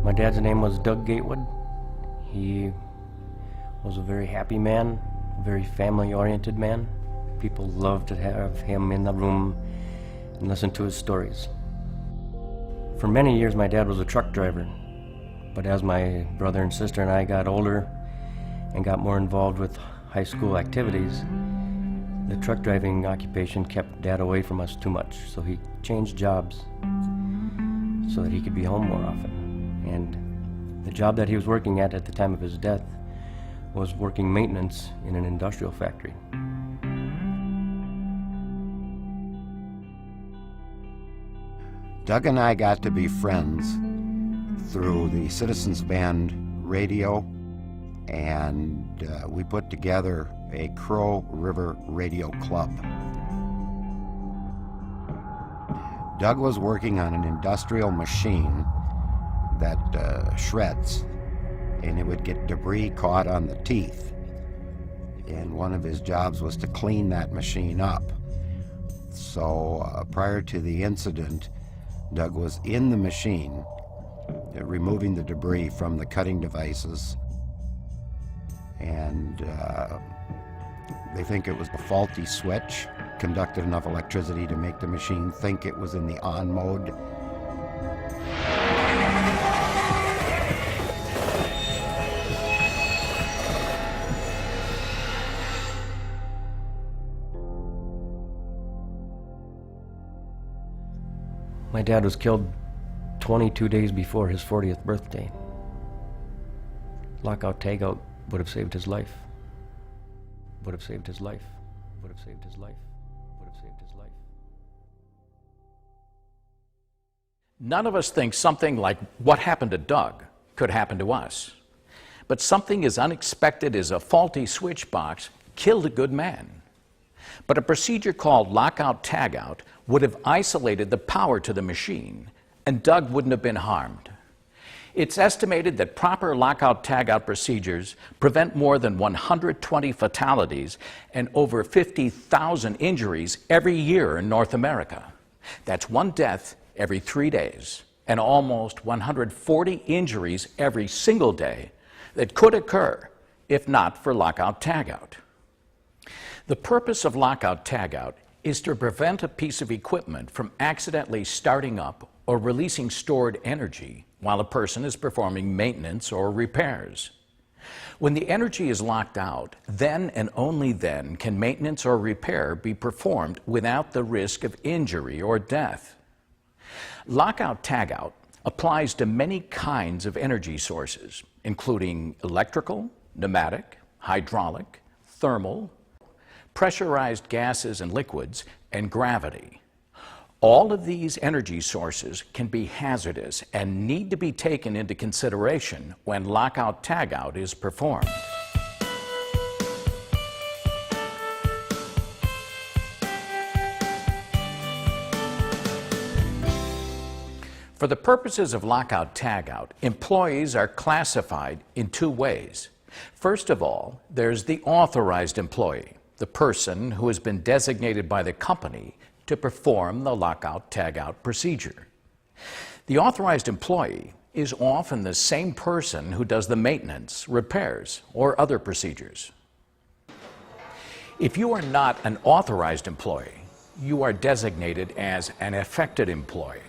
My dad's name was Doug Gatewood. He was a very happy man, a very family-oriented man. People loved to have him in the room and listen to his stories. For many years, my dad was a truck driver, but as my brother and sister and I got older and got more involved with high school activities, the truck driving occupation kept Dad away from us too much, so he changed jobs so that he could be home more often. And the job that he was working at the time of his death was working maintenance in an industrial factory. Doug and I got to be friends through the Citizens Band radio, and we put together a Crow River Radio Club. Doug was working on an industrial machine that shreds, and it would get debris caught on the teeth. And one of his jobs was to clean that machine up. So prior to the incident, Doug was in the machine, removing the debris from the cutting devices, and they think it was a faulty switch, conducted enough electricity to make the machine think it was in the on mode. My dad was killed 22 days before his 40th birthday. Lockout Tagout would have saved his life. Would have saved his life. Would have saved his life. Would have saved his life. None of us think something like what happened to Doug could happen to us. But something as unexpected as a faulty switch box killed a good man. But a procedure called Lockout Tagout would have isolated the power to the machine, and Doug wouldn't have been harmed. It's estimated that proper Lockout Tagout procedures prevent more than 120 fatalities and over 50,000 injuries every year in North America. That's one death every 3 days, and almost 140 injuries every single day that could occur if not for Lockout Tagout. The purpose of Lockout Tagout is to prevent a piece of equipment from accidentally starting up or releasing stored energy while a person is performing maintenance or repairs. When the energy is locked out, then and only then can maintenance or repair be performed without the risk of injury or death. Lockout Tagout applies to many kinds of energy sources, including electrical, pneumatic, hydraulic, thermal, pressurized gases and liquids, and gravity. All of these energy sources can be hazardous and need to be taken into consideration when Lockout Tagout is performed. For the purposes of Lockout Tagout, employees are classified in two ways. First of all, there's the authorized employee, the person who has been designated by the company to perform the Lockout Tagout procedure. The authorized employee is often the same person who does the maintenance, repairs, or other procedures. If you are not an authorized employee, you are designated as an affected employee.